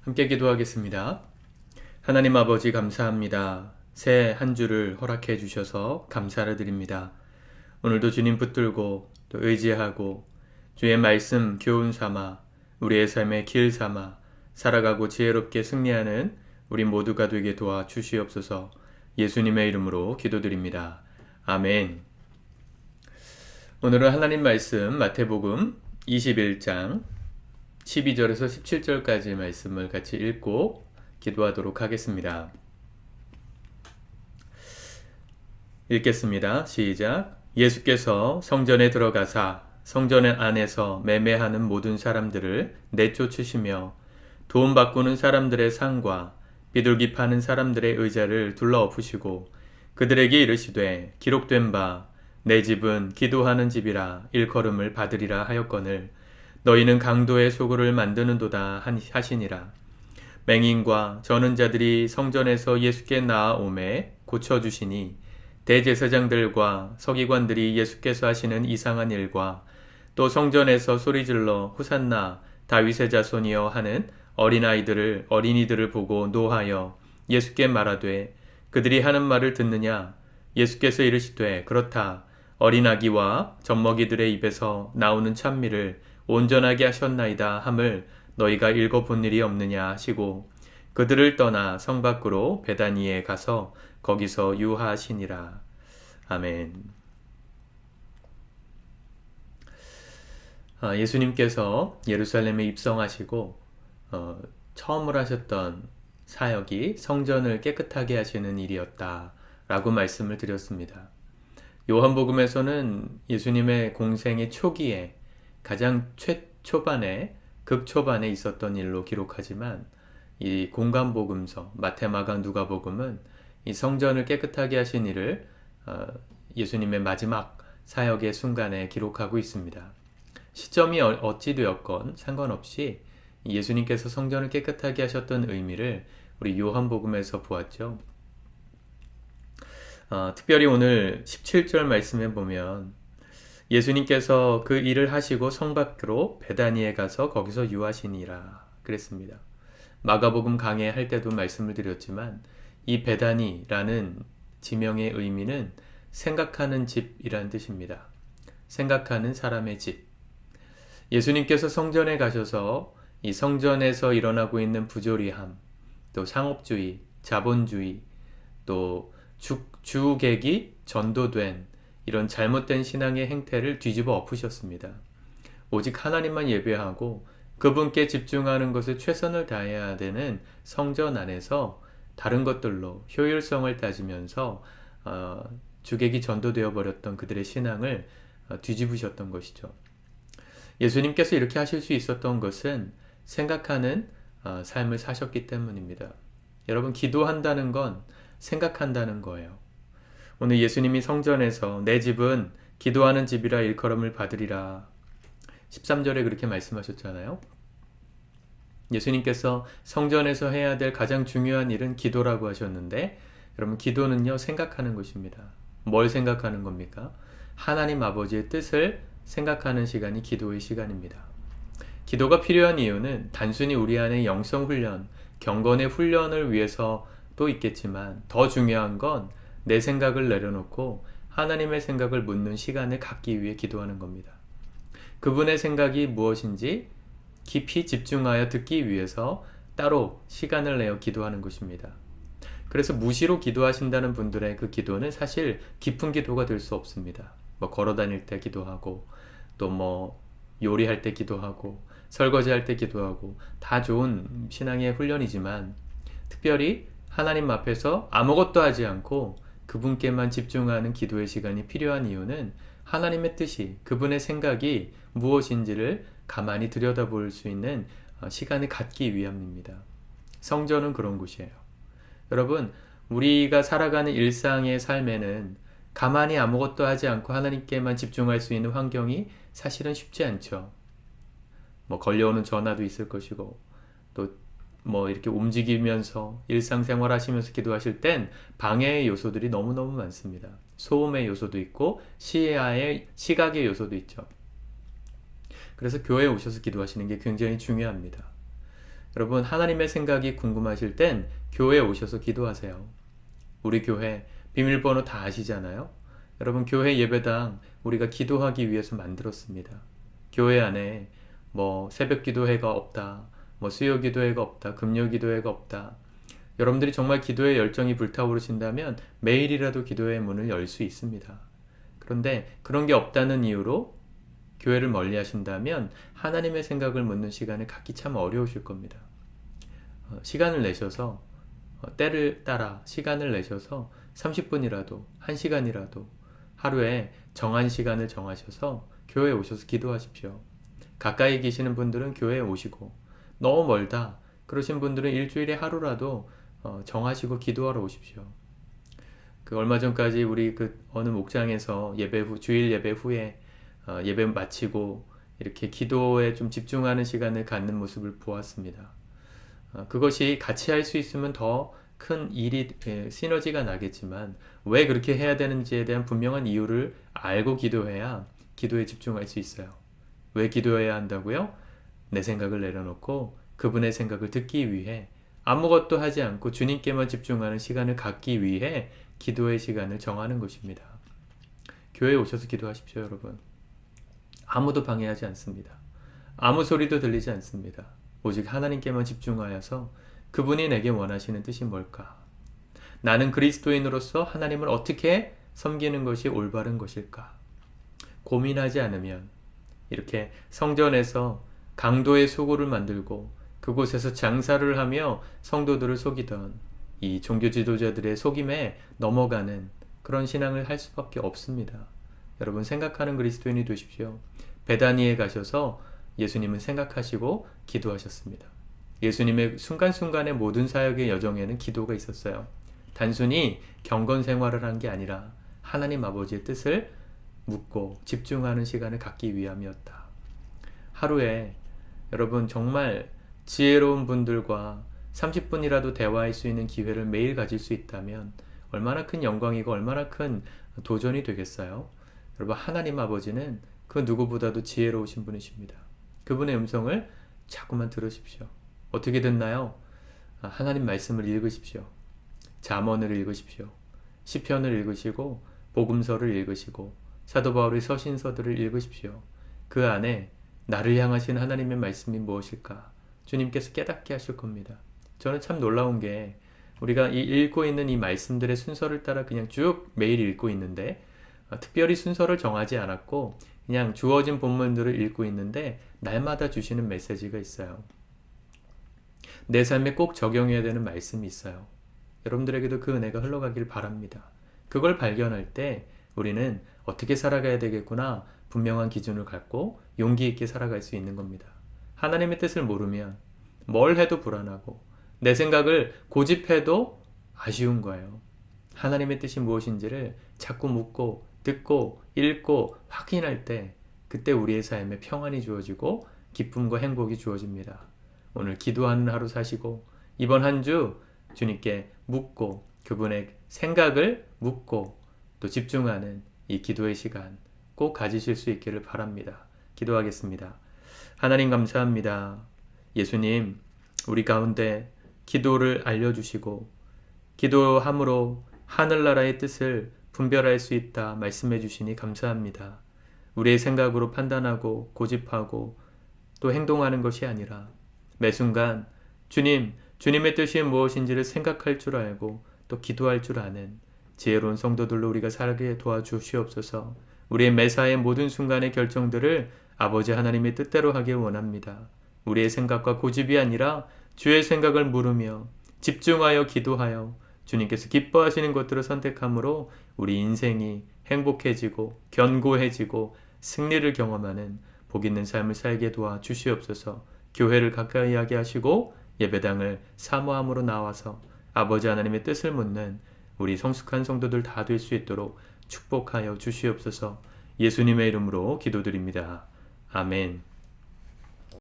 함께 기도하겠습니다. 하나님 아버지 감사합니다. 새 한 주를 허락해 주셔서 감사를 드립니다. 오늘도 주님 붙들고 또 의지하고 주의 말씀 교훈 삼아 우리의 삶의 길 삼아 살아가고 지혜롭게 승리하는 우리 모두가 되게 도와 주시옵소서. 예수님의 이름으로 기도드립니다. 아멘. 오늘은 하나님 말씀 마태복음 21장 12절에서 17절까지 말씀을 같이 읽고 기도하도록 하겠습니다. 읽겠습니다. 시작. 예수께서 성전에 들어가사 성전 안에서 매매하는 모든 사람들을 내쫓으시며 돈 바꾸는 사람들의 상과 비둘기 파는 사람들의 의자를 둘러엎으시고 그들에게 이르시되 기록된 바 내 집은 기도하는 집이라 일컬음을 받으리라 하였거늘 너희는 강도의 소굴을 만드는도다 하시니라. 맹인과 저는 자들이 성전에서 예수께 나아오매 고쳐주시니 대제사장들과 서기관들이 예수께서 하시는 이상한 일과 또 성전에서 소리질러 후산나 다윗의 자손이여 하는 어린이들을 보고 노하여 예수께 말하되 그들이 하는 말을 듣느냐. 예수께서 이르시되 그렇다. 어린아기와 젖먹이들의 입에서 나오는 찬미를 온전하게 하셨나이다 함을 너희가 읽어본 일이 없느냐 하시고 그들을 떠나 성 밖으로 베다니에 가서 거기서 유하시니라. 아멘. 예수님께서 예루살렘에 입성하시고 처음으로 하셨던 사역이 성전을 깨끗하게 하시는 일이었다라고 말씀을 드렸습니다. 요한복음에서는 예수님의 공생의 초기에 가장 최초반에 극초반에 있었던 일로 기록하지만 이 공간복음서 마태, 마가, 누가복음은 이 성전을 깨끗하게 하신 일을 예수님의 마지막 사역의 순간에 기록하고 있습니다. 시점이 어찌 되었건 상관없이 예수님께서 성전을 깨끗하게 하셨던 의미를 우리 요한복음에서 보았죠. 특별히 오늘 17절 말씀에 보면 예수님께서 그 일을 하시고 성 밖으로 베다니에 가서 거기서 유하시니라 그랬습니다. 마가복음 강해할 때도 말씀을 드렸지만 이 베다니라는 지명의 의미는 생각하는 집이란 뜻입니다. 생각하는 사람의 집. 예수님께서 성전에 가셔서 이 성전에서 일어나고 있는 부조리함, 또 상업주의, 자본주의, 또 주객이 전도된 이런 잘못된 신앙의 행태를 뒤집어 엎으셨습니다. 오직 하나님만 예배하고 그분께 집중하는 것에 최선을 다해야 되는 성전 안에서 다른 것들로 효율성을 따지면서 주객이 전도되어 버렸던 그들의 신앙을 뒤집으셨던 것이죠. 예수님께서 이렇게 하실 수 있었던 것은 생각하는 삶을 사셨기 때문입니다. 여러분, 기도한다는 건 생각한다는 거예요. 오늘 예수님이 성전에서 내 집은 기도하는 집이라 일컬음을 받으리라 13절에 그렇게 말씀하셨잖아요. 예수님께서 성전에서 해야 될 가장 중요한 일은 기도라고 하셨는데 여러분, 기도는요 생각하는 것입니다. 뭘 생각하는 겁니까? 하나님 아버지의 뜻을 생각하는 시간이 기도의 시간입니다. 기도가 필요한 이유는 단순히 우리 안에 영성 훈련, 경건의 훈련을 위해서도 있겠지만 더 중요한 건 내 생각을 내려놓고 하나님의 생각을 묻는 시간을 갖기 위해 기도하는 겁니다. 그분의 생각이 무엇인지 깊이 집중하여 듣기 위해서 따로 시간을 내어 기도하는 것입니다. 그래서 무시로 기도하신다는 분들의 그 기도는 사실 깊은 기도가 될 수 없습니다. 걸어 다닐 때 기도하고 또 요리할 때 기도하고 설거지할 때 기도하고 다 좋은 신앙의 훈련이지만 특별히 하나님 앞에서 아무것도 하지 않고 그분께만 집중하는 기도의 시간이 필요한 이유는 하나님의 뜻이, 그분의 생각이 무엇인지를 가만히 들여다볼 수 있는 시간을 갖기 위함입니다. 성전은 그런 곳이에요. 여러분, 우리가 살아가는 일상의 삶에는 가만히 아무것도 하지 않고 하나님께만 집중할 수 있는 환경이 사실은 쉽지 않죠. 걸려오는 전화도 있을 것이고 또 이렇게 움직이면서 일상생활 하시면서 기도하실 땐 방해의 요소들이 너무너무 많습니다. 소음의 요소도 있고 시각의 요소도 있죠. 그래서 교회에 오셔서 기도하시는 게 굉장히 중요합니다. 여러분, 하나님의 생각이 궁금하실 땐 교회에 오셔서 기도하세요. 우리 교회 비밀번호 다 아시잖아요. 여러분, 교회 예배당 우리가 기도하기 위해서 만들었습니다. 교회 안에 새벽 기도회가 없다, 수요 기도회가 없다, 금요 기도회가 없다. 여러분들이 정말 기도의 열정이 불타오르신다면 매일이라도 기도의 문을 열 수 있습니다. 그런데 그런 게 없다는 이유로 교회를 멀리 하신다면 하나님의 생각을 묻는 시간을 갖기 참 어려우실 겁니다. 시간을 내셔서 때를 따라 시간을 내셔서 30분이라도 1시간이라도 하루에 정한 시간을 정하셔서 교회에 오셔서 기도하십시오. 가까이 계시는 분들은 교회에 오시고, 너무 멀다 그러신 분들은 일주일에 하루라도 정하시고 기도하러 오십시오. 얼마 전까지 우리 어느 목장에서 주일 예배 후에 예배 마치고 이렇게 기도에 좀 집중하는 시간을 갖는 모습을 보았습니다. 그것이 같이 할 수 있으면 더 큰 일이 시너지가 나겠지만 왜 그렇게 해야 되는지에 대한 분명한 이유를 알고 기도해야 기도에 집중할 수 있어요. 왜 기도해야 한다고요? 내 생각을 내려놓고 그분의 생각을 듣기 위해, 아무것도 하지 않고 주님께만 집중하는 시간을 갖기 위해 기도의 시간을 정하는 것입니다. 교회에 오셔서 기도하십시오, 여러분. 아무도 방해하지 않습니다. 아무 소리도 들리지 않습니다. 오직 하나님께만 집중하여서 그분이 내게 원하시는 뜻이 뭘까? 나는 그리스도인으로서 하나님을 어떻게 섬기는 것이 올바른 것일까? 고민하지 않으면 이렇게 성전에서 강도의 소굴을 만들고 그곳에서 장사를 하며 성도들을 속이던 이 종교 지도자들의 속임에 넘어가는 그런 신앙을 할 수밖에 없습니다. 여러분, 생각하는 그리스도인이 되십시오. 베다니에 가셔서 예수님은 생각하시고 기도하셨습니다. 예수님의 순간순간의 모든 사역의 여정에는 기도가 있었어요. 단순히 경건 생활을 한 게 아니라 하나님 아버지의 뜻을 묻고 집중하는 시간을 갖기 위함이었다. 하루에 여러분 정말 지혜로운 분들과 30분이라도 대화할 수 있는 기회를 매일 가질 수 있다면 얼마나 큰 영광이고 얼마나 큰 도전이 되겠어요? 여러분, 하나님 아버지는 그 누구보다도 지혜로우신 분이십니다. 그분의 음성을 자꾸만 들으십시오. 어떻게 듣나요? 하나님 말씀을 읽으십시오. 잠언을 읽으십시오. 시편을 읽으시고 복음서를 읽으시고 사도 바울의 서신서들을 읽으십시오. 그 안에 나를 향하신 하나님의 말씀이 무엇일까? 주님께서 깨닫게 하실 겁니다. 저는 참 놀라운 게 우리가 읽고 있는 이 말씀들의 순서를 따라 그냥 쭉 매일 읽고 있는데 특별히 순서를 정하지 않았고 그냥 주어진 본문들을 읽고 있는데 날마다 주시는 메시지가 있어요. 내 삶에 꼭 적용해야 되는 말씀이 있어요. 여러분들에게도 그 은혜가 흘러가길 바랍니다. 그걸 발견할 때 우리는 어떻게 살아가야 되겠구나 분명한 기준을 갖고 용기 있게 살아갈 수 있는 겁니다. 하나님의 뜻을 모르면 뭘 해도 불안하고 내 생각을 고집해도 아쉬운 거예요. 하나님의 뜻이 무엇인지를 자꾸 묻고 듣고 읽고 확인할 때 그때 우리의 삶에 평안이 주어지고 기쁨과 행복이 주어집니다. 오늘 기도하는 하루 사시고 이번 한 주 주님께 묻고 그분의 생각을 묻고 또 집중하는 이 기도의 시간 꼭 가지실 수 있기를 바랍니다. 기도하겠습니다. 하나님 감사합니다. 예수님, 우리 가운데 기도를 알려주시고 기도함으로 하늘나라의 뜻을 분별할 수 있다 말씀해 주시니 감사합니다. 우리의 생각으로 판단하고 고집하고 또 행동하는 것이 아니라 매 순간 주님의 뜻이 무엇인지를 생각할 줄 알고 또 기도할 줄 아는 지혜로운 성도들로 우리가 살게 도와주시옵소서. 우리의 매사의 모든 순간의 결정들을 아버지 하나님의 뜻대로 하길 원합니다. 우리의 생각과 고집이 아니라 주의 생각을 물으며 집중하여 기도하여 주님께서 기뻐하시는 것들을 선택함으로 우리 인생이 행복해지고 견고해지고 승리를 경험하는 복 있는 삶을 살게 도와주시옵소서. 교회를 가까이 하게 하시고 예배당을 사모함으로 나와서 아버지 하나님의 뜻을 묻는 우리 성숙한 성도들 다 될 수 있도록 축복하여 주시옵소서. 예수님의 이름으로 기도드립니다. 아멘.